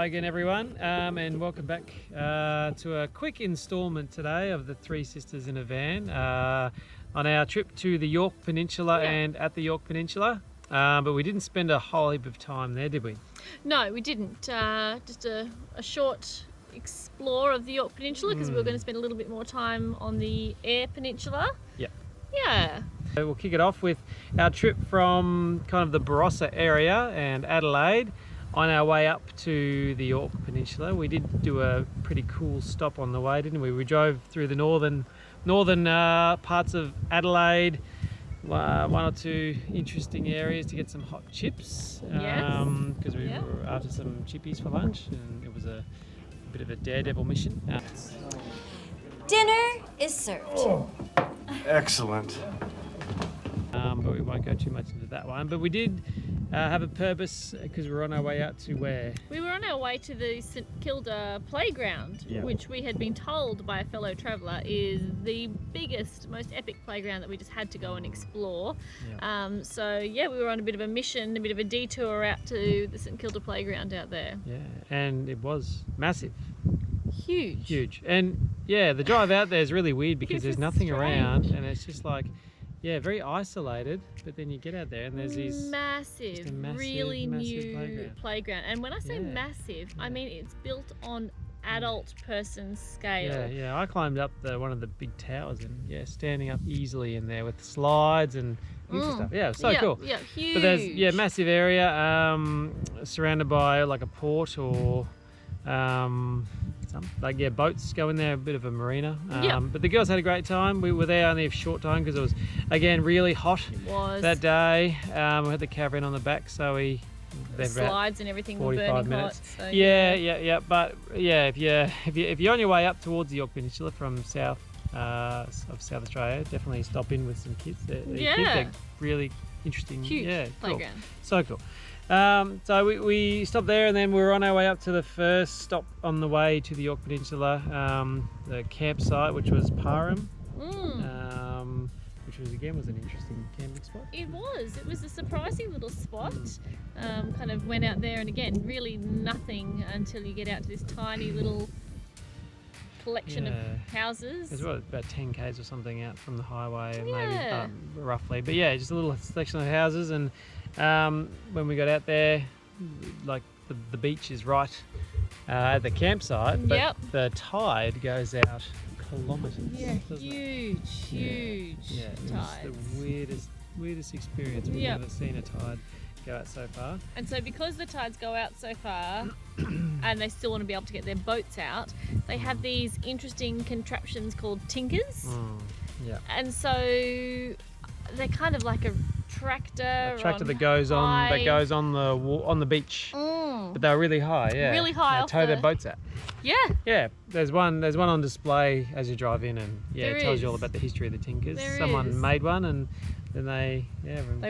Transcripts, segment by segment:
Hi again, everyone, and welcome back to a quick instalment today of the Three Sisters in a Van on our trip to the Yorke Peninsula and at the Yorke Peninsula. But we didn't spend a whole heap of time there, did we? No, we didn't. Just a short explore of the Yorke Peninsula because we were going to spend a little bit more time on the Eyre Peninsula. Yep. Yeah. So we'll kick it off with our trip from kind of the Barossa area and Adelaide. On our way up to the Yorke Peninsula, we did do a pretty cool stop on the way, didn't we? We drove through the northern parts of Adelaide, one or two interesting areas to get some hot chips. Because we were after some chippies for lunch, and it was a bit of a daredevil mission. Dinner is served. Oh, excellent. But we won't go too much into that one. But we did have a purpose because we were on our way out to where? We were on our way to the Kilder Playground, which we had been told by a fellow traveller is the biggest, most epic playground that we just had to go and explore. So we were on a bit of a mission, a bit of a detour out to the St Kilda Playground out there. Yeah, and it was massive. Huge. And the drive out there is really weird because there's nothing around, and it's just like, very isolated. But then you get out there and there's these massive really new playground. And when I say massive, I mean it's built on adult person scale. Yeah. I climbed up one of the big towers and standing up easily in there with slides and stuff. Yeah, so cool. Yeah, huge. But there's massive area surrounded by like a port or boats go in there, a bit of a marina. But the girls had a great time. We were there only a short time because it was again really hot that day. We had the caravan on the back, so the slides and everything were burning hot. So But if you're on your way up towards the Yorke Peninsula from south of South Australia, definitely stop in with some kids. They're really interesting. Huge playground. Cool. So cool. So we stopped there, and then we were on our way up to the first stop on the way to the Yorke Peninsula, the campsite, which was Parm, which was an interesting camping spot. It was a surprising little spot. Kind of went out there, and again, really nothing until you get out to this tiny little collection of houses. It's about 10 k's or something out from the highway, maybe roughly. But just a little selection of houses, and when we got out there, like the beach is right at the campsite, but the tide goes out kilometres. Huge tides. It's the weirdest experience. We've never seen a tide go out so far. And so because the tides go out so far and they still want to be able to get their boats out, they have these interesting contraptions called tinkers. And so they're kind of like a tractor that goes on the beach, but they're really high. Really high. They tow their boats out. There's one on display as you drive in, and it tells you all about the history of the tinkers. Someone made one, and then they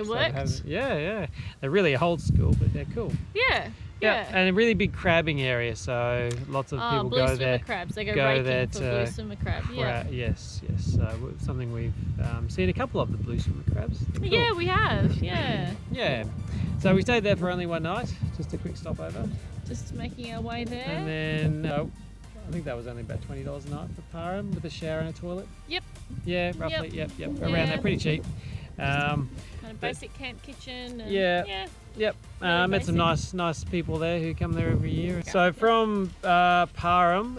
worked. They're really old school, but they're cool. And a really big crabbing area, so lots of people go there. Crabs. They go raking for blue swimmer crab. Yes. So something we've seen a couple of the blue swimmer crabs. Cool. Yeah, we have. So we stayed there for only one night, just a quick stopover. Just making our way there. And then I think that was only about $20 a night for Parm with a shower and a toilet. Yeah, roughly. Yep. Around there, pretty cheap. Kind of basic camp kitchen. And met some nice people there who come there every year. So from Parm,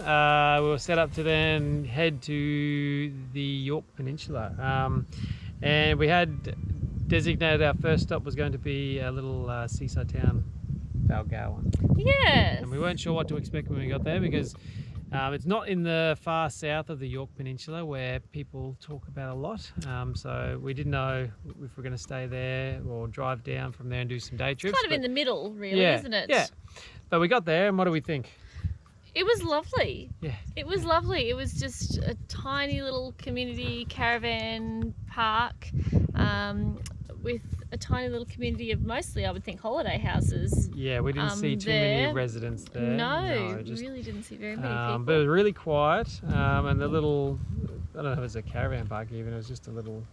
we were set up to then head to the Yorke Peninsula, and we had designated our first stop was going to be a little seaside town, Balgowan. And we weren't sure what to expect when we got there because it's not in the far south of the Yorke Peninsula where people talk about a lot. So we didn't know if we're going to stay there or drive down from there and do some day trips. It's kind of in the middle, really, isn't it? Yeah. But we got there, and what do we think? It was lovely. It was lovely. It was just a tiny little community caravan park with a tiny little community of mostly, I would think, holiday houses. Yeah, we didn't see too many residents there. No, just, really didn't see very many people. But it was really quiet, and the little, I don't know if it was a caravan park even, it was just a little,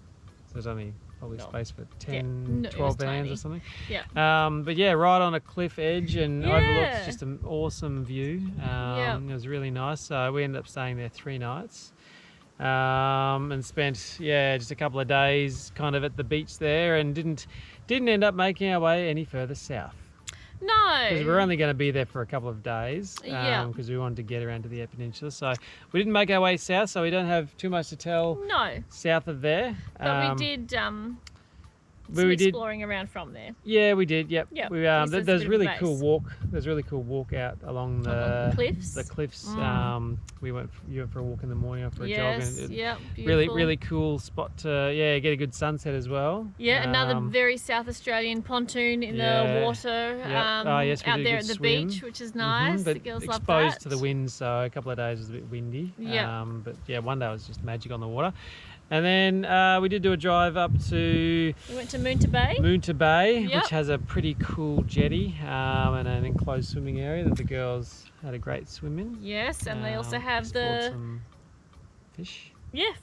so there's only probably No. space for Yeah. 10, No, it 12 was vans tiny. or something. Yeah. But yeah, right on a cliff edge and Yeah. overlooks just an awesome view. Yep. It was really nice. So we ended up staying there 3 nights. And spent just a couple of days kind of at the beach there, and didn't end up making our way any further south No. because we were only going to be there for a couple of days Yeah. because we wanted to get around to the Eyre Peninsula. So we didn't make our way south, so we don't have too much to tell No. south of there. But we did we some did- exploring around from there. Yeah, we did. Yep. Yep. We, This is a there's bit of a really base. cool walk. There's really cool walk out along the cliffs. The cliffs. Mm. You went for a walk in the morning or for a jog. Yes. And Yep. really, Beautiful. really cool spot to get a good sunset as well. Yeah, another Um, very South Australian pontoon in yeah, the water yep. Oh, yes, we out did a there good at the swim. beach, which is nice. But The girls love exposed that. to the wind, so a couple of days was a bit windy. Yeah. But yeah, one day was just magic on the water. And then we did do a drive up to We went to Moonta Bay. Moonta Bay, Yep. which has a pretty cool jetty and an enclosed swimming area that the girls had a great swim in. Yes, and they also have explored the some fish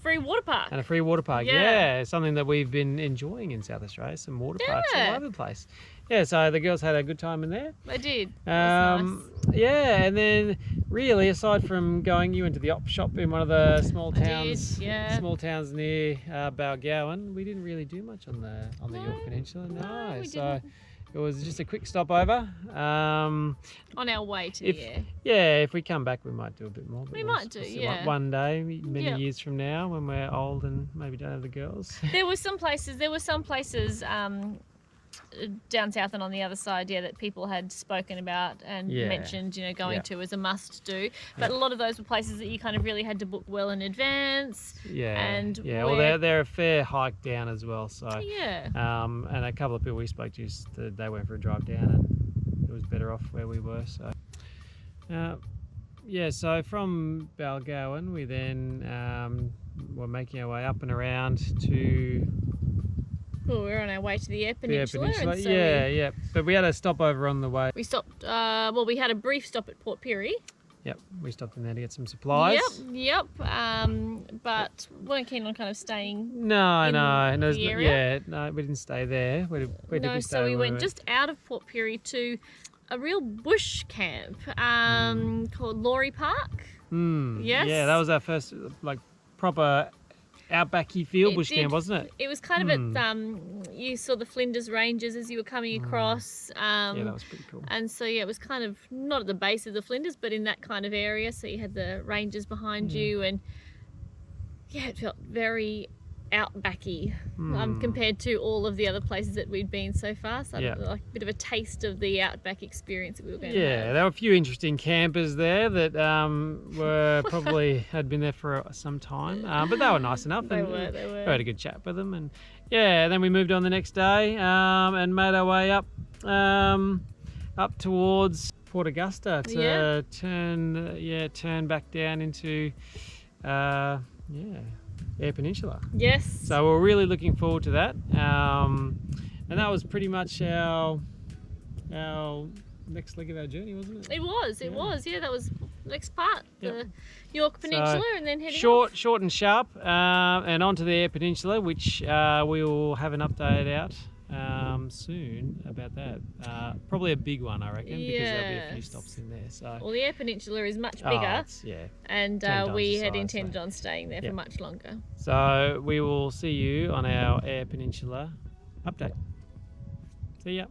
free water park. and a free water park. Yeah. Yeah, something that we've been enjoying in South Australia. Some water parks all Yeah. over the place. Yeah, so the girls had a good time in there. They did. That was nice. Yeah, and then really, aside from going, you went to the op shop in one of the small I did, towns, yeah. small towns near Balgowan. We didn't really do much on the No, Yorke Peninsula. no, we So didn't. it was just a quick stopover. On our way to if- the Eyre. Yeah, if we come back, we might do a bit more. but We we'll might do, see yeah. One day, many Yeah. years from now, when we're old and maybe don't have the girls. There were some places down south and on the other side, that people had spoken about and Yeah. mentioned, going Yeah. to as a must do. But a lot of those were places that you kind of really had to book well in advance. Yeah, And yeah. Well, where- they're a fair hike down as well. So, Yeah. and a couple of people we spoke to, they went for a drive down, and it was better off where we were. So, so from Balgowan, we then were making our way up and around to Well, we were on our way to the Eyre the Eyre Peninsula. Peninsula. And so Yeah. But we had a stopover on the way. we stopped, we had a brief stop at Port Pirie. Yep, we stopped in there to get some supplies. Yep. But weren't keen on kind of staying. No, In no, the area? no, we didn't stay there. Where did No, we stay? so we when went just out of Port Pirie to a real bush camp called Laurie Park. Yes. Yeah, that was our first proper outbacky field It bush did. camp, wasn't it? It was kind of at you saw the Flinders Ranges as you were coming across. Yeah, that was pretty cool. And so it was kind of not at the base of the Flinders, but in that kind of area. So you had the ranges behind you, and it felt very outbacky compared to all of the other places that we'd been so far. So Yeah. like a bit of a taste of the outback experience that we were going to Yeah, have. there were a few interesting campers there that were probably had been there for some time, but they were nice enough. They and were. We had a good chat with them, and then we moved on the next day and made our way up towards Port Augusta to turn back down into Eyre Peninsula. Yes. So we're really looking forward to that, and that was pretty much our next leg of our journey, wasn't it? It was. Yeah, that was the next part, the Yorke Peninsula, and then heading off. Short and sharp, and onto the Eyre Peninsula, which we will have an update out soon about that. Probably a big one, I reckon, because there'll be a few Yes. stops in there. So Well, the Eyre Peninsula is much Oh, bigger, it's- yeah. and 10 times we the had size, intended so- on staying there Yeah. for much longer. So we will see you on our Eyre Peninsula update. See ya.